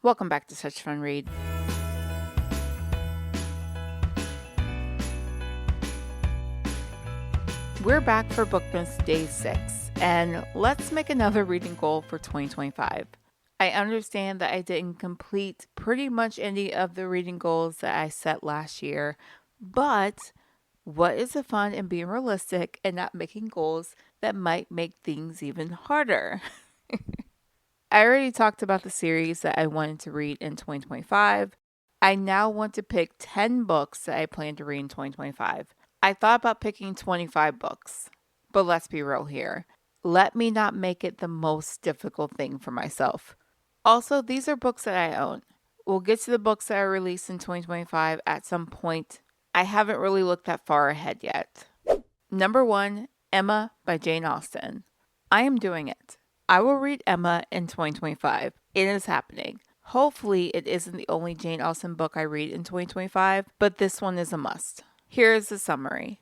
Welcome back to Such Fun Read. We're back for Bookmas Day 6, and let's make another reading goal for 2025. I understand that I didn't complete pretty much any of the reading goals that I set last year, but what is the fun in being realistic and not making goals that might make things even harder? I already talked about the series that I wanted to read in 2025. I now want to pick 10 books that I plan to read in 2025. I thought about picking 25 books, but let's be real here. Let me not make it the most difficult thing for myself. Also, these are books that I own. We'll get to the books that are released in 2025 at some point. I haven't really looked that far ahead yet. Number 1, Emma by Jane Austen. I am doing it. I will read Emma in 2025. It is happening. Hopefully, it isn't the only Jane Austen book I read in 2025, but this one is a must. Here is the summary.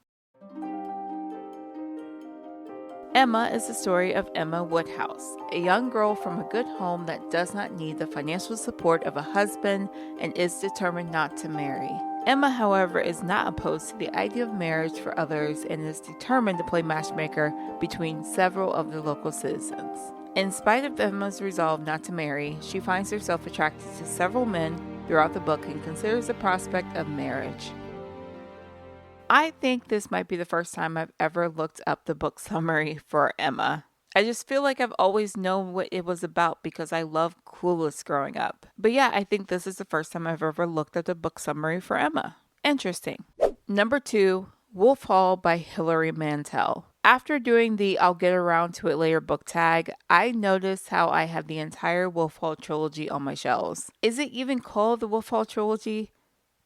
Emma is the story of Emma Woodhouse, a young girl from a good home that does not need the financial support of a husband and is determined not to marry. Emma, however, is not opposed to the idea of marriage for others and is determined to play matchmaker between several of the local citizens. In spite of Emma's resolve not to marry, she finds herself attracted to several men throughout the book and considers the prospect of marriage. I think this might be the first time I've ever looked up the book summary for Emma. I just feel like I've always known what it was about because I loved Clueless growing up. But yeah, I think this is the first time I've ever looked at the book summary for Emma. Interesting. Number 2, Wolf Hall by Hilary Mantel. After doing the I'll get around to it later book tag, I noticed how I have the entire Wolf Hall trilogy on my shelves. Is it even called the Wolf Hall trilogy?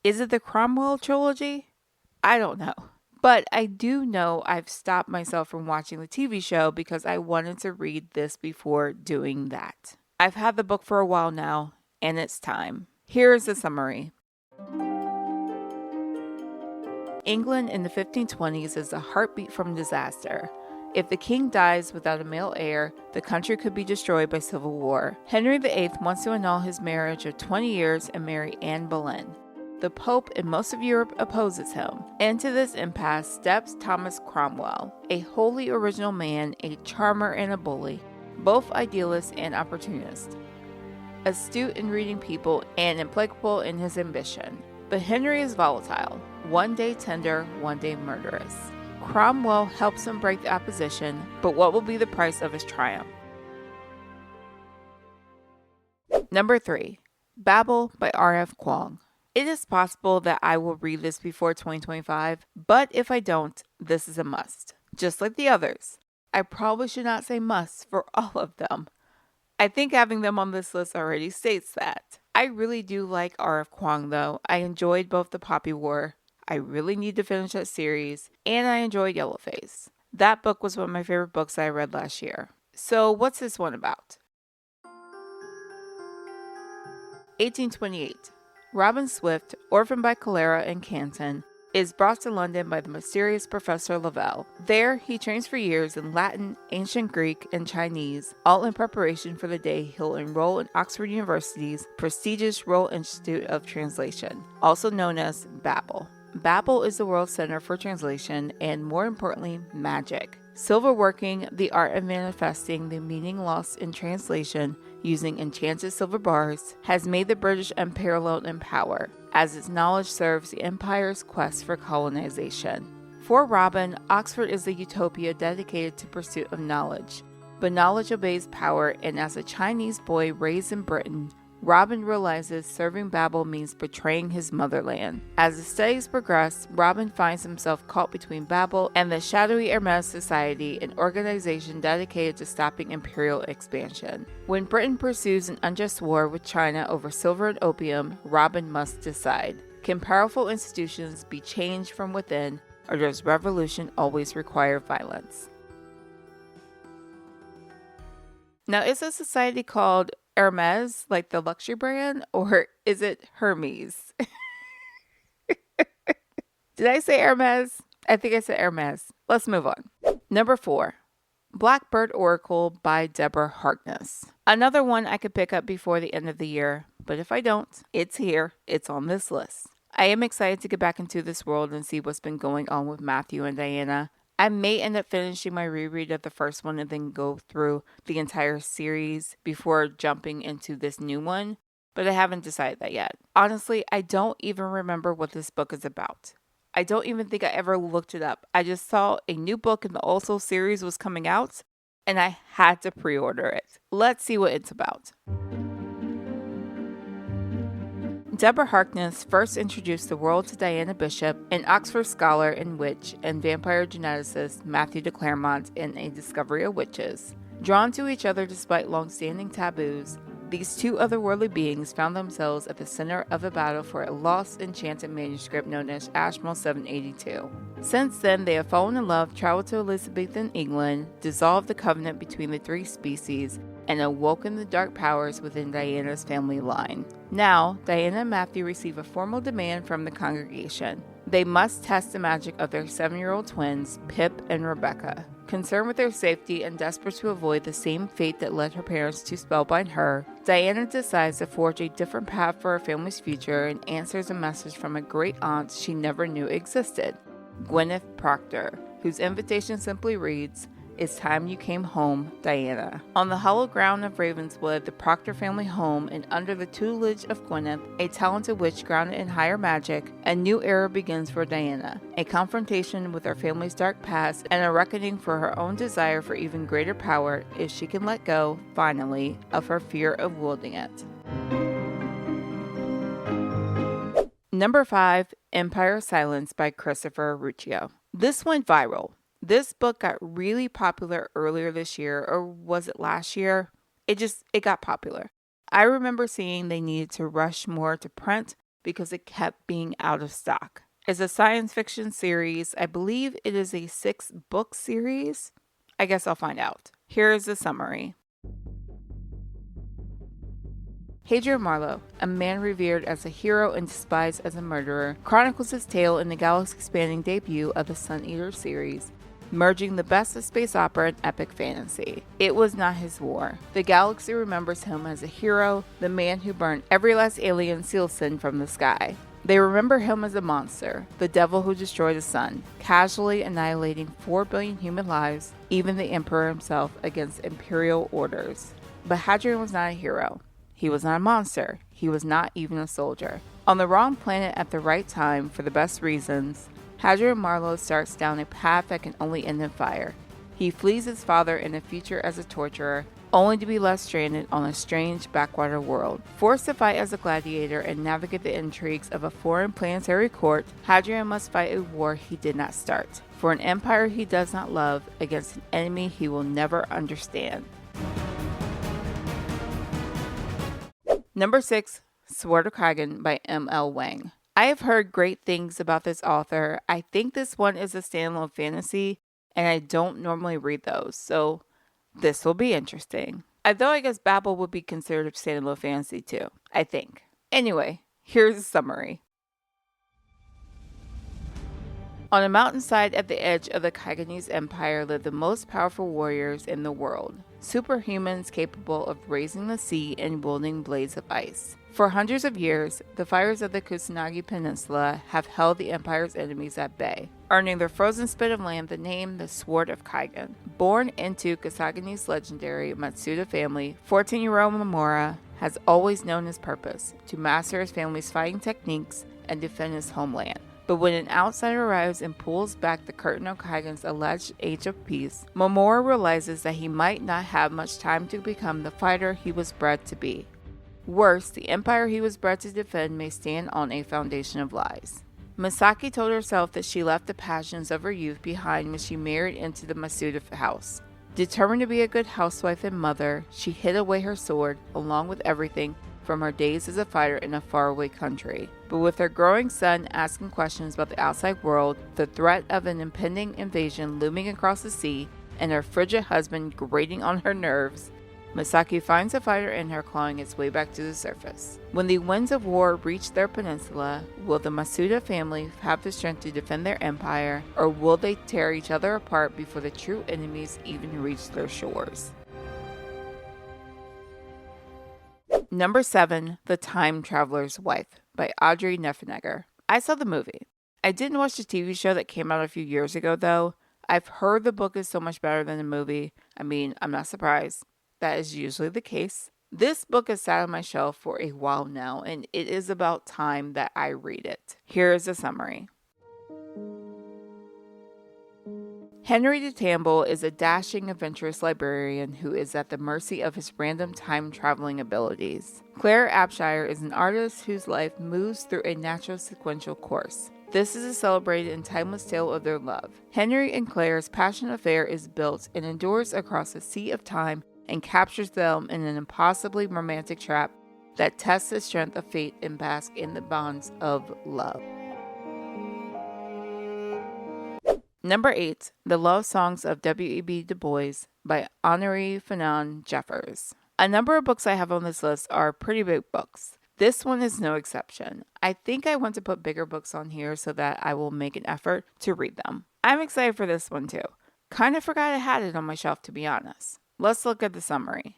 Is it the Cromwell trilogy? I don't know. But I do know I've stopped myself from watching the TV show because I wanted to read this before doing that. I've had the book for a while now, and it's time. Here is the summary. England in the 1520s is a heartbeat from disaster. If the king dies without a male heir, the country could be destroyed by civil war. Henry VIII wants to annul his marriage of 20 years and marry Anne Boleyn. The Pope and most of Europe opposes him. Into this impasse steps Thomas Cromwell, a wholly original man, a charmer and a bully, both idealist and opportunist, astute in reading people and implacable in his ambition. But Henry is volatile, one day tender, one day murderous. Cromwell helps him break the opposition, but what will be the price of his triumph? Number 3, Babel by R.F. Kuang. It is possible that I will read this before 2025, but if I don't, this is a must. Just like the others. I probably should not say must for all of them. I think having them on this list already states that. I really do like R.F. Kuang though. I enjoyed both The Poppy War, I really need to finish that series, and I enjoyed Yellowface. That book was one of my favorite books that I read last year. So what's this one about? 1828. Robin Swift, orphaned by cholera in Canton, is brought to London by the mysterious Professor Lavelle. There, he trains for years in Latin, ancient Greek, and Chinese, all in preparation for the day he'll enroll in Oxford University's prestigious Royal Institute of Translation, also known as Babel. Babel is the world center for translation and, more importantly, magic. Silverworking, the art of manifesting the meaning lost in translation using enchanted silver bars, has made the British unparalleled in power, as its knowledge serves the empire's quest for colonization. For Robin, Oxford is a utopia dedicated to pursuit of knowledge. But knowledge obeys power, and as a Chinese boy raised in Britain, Robin realizes serving Babel means betraying his motherland. As the studies progress, Robin finds himself caught between Babel and the shadowy Hermes Society, an organization dedicated to stopping imperial expansion. When Britain pursues an unjust war with China over silver and opium, Robin must decide. Can powerful institutions be changed from within, or does revolution always require violence? Now, is a society called Hermes, like the luxury brand, or is it Hermes? Did I say Hermes? I think I said Hermes. Let's move on. Number 4, Blackbird Oracle by Deborah Harkness. Another one I could pick up before the end of the year, but if I don't, it's here. It's on this list. I am excited to get back into this world and see what's been going on with Matthew and Diana. I may end up finishing my reread of the first one and then go through the entire series before jumping into this new one, but I haven't decided that yet. Honestly, I don't even remember what this book is about. I don't even think I ever looked it up. I just saw a new book in the Also series was coming out, and I had to pre-order it. Let's see what it's about. Deborah Harkness first introduced the world to Diana Bishop, an Oxford scholar and witch, and vampire geneticist Matthew de Clermont in A Discovery of Witches. Drawn to each other despite long-standing taboos, these two otherworldly beings found themselves at the center of a battle for a lost, enchanted manuscript known as Ashmole 782. Since then, they have fallen in love, traveled to Elizabethan England, dissolved the covenant between the three species, and awoken the dark powers within Diana's family line. Now, Diana and Matthew receive a formal demand from the congregation. They must test the magic of their 7-year-old twins, Pip and Rebecca. Concerned with their safety and desperate to avoid the same fate that led her parents to spellbind her, Diana decides to forge a different path for her family's future and answers a message from a great aunt she never knew existed, Gwyneth Proctor, whose invitation simply reads, "It's time you came home, Diana." On the hallowed ground of Ravenswood, the Proctor family home, and under the tutelage of Gwyneth, a talented witch grounded in higher magic, a new era begins for Diana. A confrontation with her family's dark past and a reckoning for her own desire for even greater power if she can let go, finally, of her fear of wielding it. Number 5, Empire of Silence by Christopher Ruccio. This went viral. This book got really popular earlier this year, or was it last year? It got popular. I remember seeing they needed to rush more to print because it kept being out of stock. It's a science fiction series. I believe it is a 6-book series. I guess I'll find out. Here is the summary. Hadrian Marlowe, a man revered as a hero and despised as a murderer, chronicles his tale in the galaxy-spanning debut of the Sun Eater series, merging the best of space opera and epic fantasy. It was not his war. The galaxy remembers him as a hero, the man who burned every last alien Sealson from the sky. They remember him as a monster, the devil who destroyed the sun, casually annihilating 4 billion human lives, even the Emperor himself, against imperial orders. But Hadrian was not a hero. He was not a monster. He was not even a soldier. On the wrong planet at the right time for the best reasons, Hadrian Marlowe starts down a path that can only end in fire. He flees his father in the future as a torturer, only to be left stranded on a strange backwater world. Forced to fight as a gladiator and navigate the intrigues of a foreign planetary court, Hadrian must fight a war he did not start, for an empire he does not love, against an enemy he will never understand. Number 6, Sword of Kaigan by M.L. Wang. I have heard great things about this author. I think this one is a standalone fantasy, and I don't normally read those, so this will be interesting. Although I guess Babel would be considered a standalone fantasy too, I think. Anyway, here's a summary. On a mountainside at the edge of the Kaiganese Empire lived the most powerful warriors in the world, superhumans capable of raising the sea and wielding blades of ice. For hundreds of years, the fires of the Kusanagi Peninsula have held the Empire's enemies at bay, earning their frozen spit of land the name the Sword of Kaigan. Born into Kusagani's legendary Matsuda family, 14-year-old Mamura has always known his purpose, to master his family's fighting techniques and defend his homeland. But when an outsider arrives and pulls back the curtain on Kaigan's alleged age of peace, Momora realizes that he might not have much time to become the fighter he was bred to be. Worse, the empire he was bred to defend may stand on a foundation of lies. Misaki told herself that she left the passions of her youth behind when she married into the Masuda house. Determined to be a good housewife and mother, she hid away her sword, along with everything, from her days as a fighter in a faraway country. But with her growing son asking questions about the outside world, the threat of an impending invasion looming across the sea, and her frigid husband grating on her nerves, Misaki finds a fighter in her clawing its way back to the surface. When the winds of war reach their peninsula, will the Masuda family have the strength to defend their empire, or will they tear each other apart before the true enemies even reach their shores? Number 7, The Time Traveler's Wife by Audrey Niffenegger. I saw the movie. I didn't watch the TV show that came out a few years ago, though. I've heard the book is so much better than the movie. I mean, I'm not surprised. That is usually the case. This book has sat on my shelf for a while now, and it is about time that I read it. Here is a summary. Henry de Tamble is a dashing, adventurous librarian who is at the mercy of his random time-traveling abilities. Claire Abshire is an artist whose life moves through a natural sequential course. This is a celebrated and timeless tale of their love. Henry and Claire's passionate affair is built and endures across a sea of time and captures them in an impossibly romantic trap that tests the strength of fate and basks in the bonds of love. Number 8, The Love Songs of W.E.B. Du Bois by Honoré Fanonne Jeffers. A number of books I have on this list are pretty big books. This one is no exception. I think I want to put bigger books on here so that I will make an effort to read them. I'm excited for this one too. Kind of forgot I had it on my shelf, to be honest. Let's look at the summary.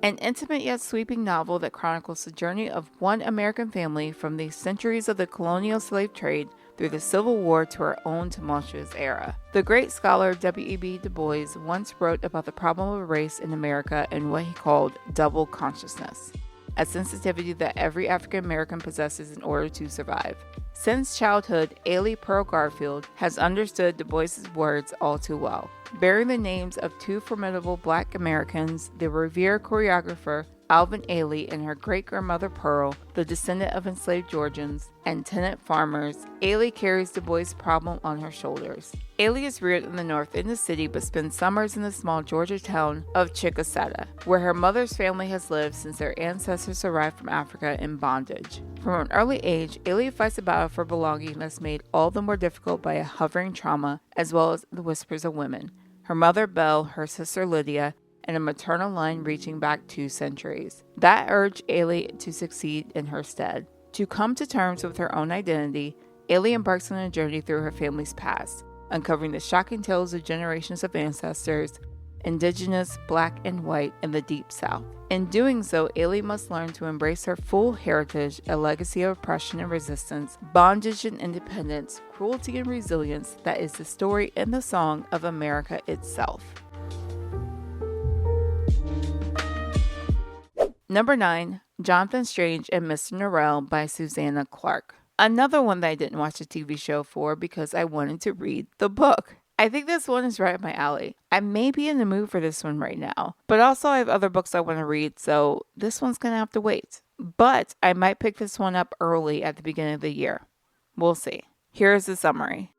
An intimate yet sweeping novel that chronicles the journey of one American family from the centuries of the colonial slave trade through the Civil War to our own tumultuous era. The great scholar W.E.B. Du Bois once wrote about the problem of race in America and what he called double consciousness, a sensitivity that every African American possesses in order to survive. Since childhood, Ailey Pearl Garfield has understood Du Bois' words all too well. Bearing the names of two formidable Black Americans, the revered choreographer Alvin Ailey and her great-grandmother Pearl, the descendant of enslaved Georgians and tenant farmers, Ailey carries Du Bois' problem on her shoulders. Ailey is reared in the north in the city but spends summers in the small Georgia town of Chickasetta, where her mother's family has lived since their ancestors arrived from Africa in bondage. From an early age, Ailey fights a battle for belonging that's made all the more difficult by a hovering trauma as well as the whispers of women. Her mother Belle, her sister Lydia, and a maternal line reaching back 2 centuries. That urged Ailey to succeed in her stead. To come to terms with her own identity, Ailey embarks on a journey through her family's past, uncovering the shocking tales of generations of ancestors, indigenous, Black and white, in the Deep South. In doing so, Ailey must learn to embrace her full heritage, a legacy of oppression and resistance, bondage and independence, cruelty and resilience that is the story and the song of America itself. Number 9, Jonathan Strange and Mr. Norrell by Susanna Clarke. Another one that I didn't watch the TV show for because I wanted to read the book. I think this one is right up my alley. I may be in the mood for this one right now, but also I have other books I want to read, so this one's going to have to wait. But I might pick this one up early at the beginning of the year. We'll see. Here is the summary.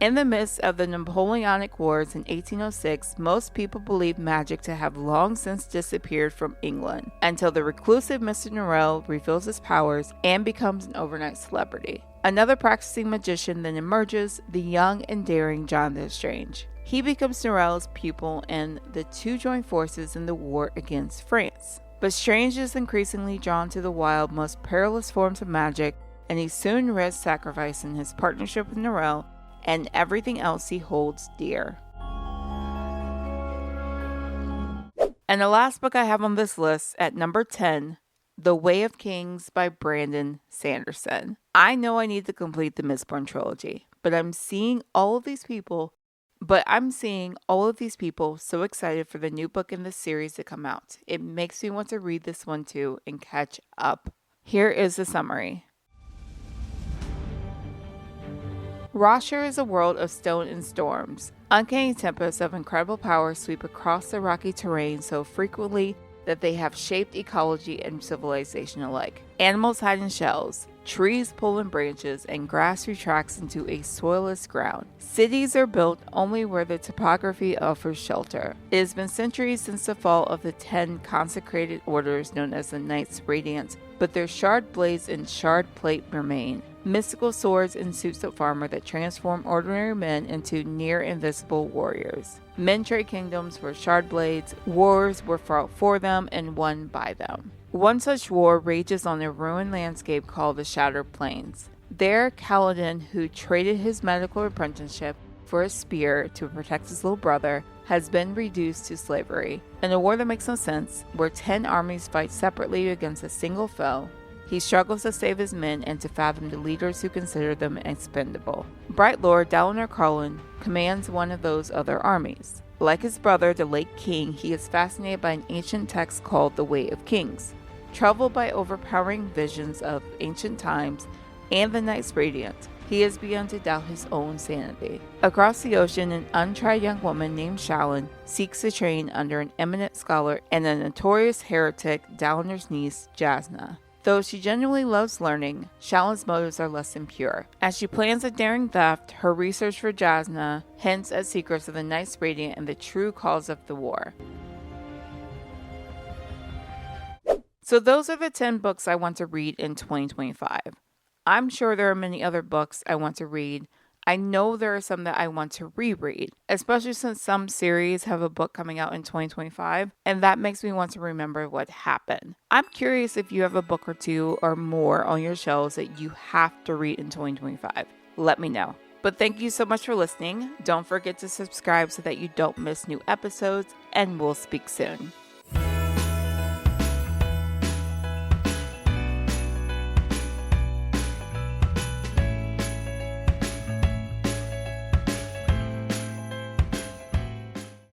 In the midst of the Napoleonic Wars in 1806, most people believed magic to have long since disappeared from England, until the reclusive Mr. Norrell reveals his powers and becomes an overnight celebrity. Another practicing magician then emerges, the young and daring Jonathan Strange. He becomes Norrell's pupil and the two join forces in the war against France. But Strange is increasingly drawn to the wild, most perilous forms of magic, and he soon risks sacrificing his partnership with Norrell and everything else he holds dear. And the last book I have on this list at number 10, The Way of Kings by Brandon Sanderson. I know I need to complete the Mistborn trilogy, but I'm seeing all of these people so excited for the new book in this series to come out. It makes me want to read this one too and catch up. Here is the summary. Roshar is a world of stone and storms. Uncanny tempests of incredible power sweep across the rocky terrain so frequently that they have shaped ecology and civilization alike. Animals hide in shells, trees pull in branches, and grass retracts into a soilless ground. Cities are built only where the topography offers shelter. It has been centuries since the fall of the 10 consecrated orders known as the Knights Radiant, but their shard blades and shard plate remain. Mystical swords and suits of armor that transform ordinary men into near-invisible warriors. Men trade kingdoms for shard blades, wars were fought for them and won by them. One such war rages on a ruined landscape called the Shattered Plains. There, Kaladin, who traded his medical apprenticeship for a spear to protect his little brother has been reduced to slavery. In a war that makes no sense, where 10 armies fight separately against a single foe, he struggles to save his men and to fathom the leaders who consider them expendable. Bright Lord Dalinar Kharlan commands one of those other armies. Like his brother, the late king, he is fascinated by an ancient text called the Way of Kings. Troubled by overpowering visions of ancient times and the night's radiance, he has begun to doubt his own sanity. Across the ocean, an untried young woman named Shallan seeks to train under an eminent scholar and a notorious heretic, Dalinar's niece, Jasnah. Though she genuinely loves learning, Shallan's motives are less than pure. As she plans a daring theft, her research for Jasnah hints at secrets of the Night's Radiant and the true cause of the war. So those are the 10 books I want to read in 2025. I'm sure there are many other books I want to read. I know there are some that I want to reread, especially since some series have a book coming out in 2025, and that makes me want to remember what happened. I'm curious if you have a book or two or more on your shelves that you have to read in 2025. Let me know. But thank you so much for listening. Don't forget to subscribe so that you don't miss new episodes, and we'll speak soon.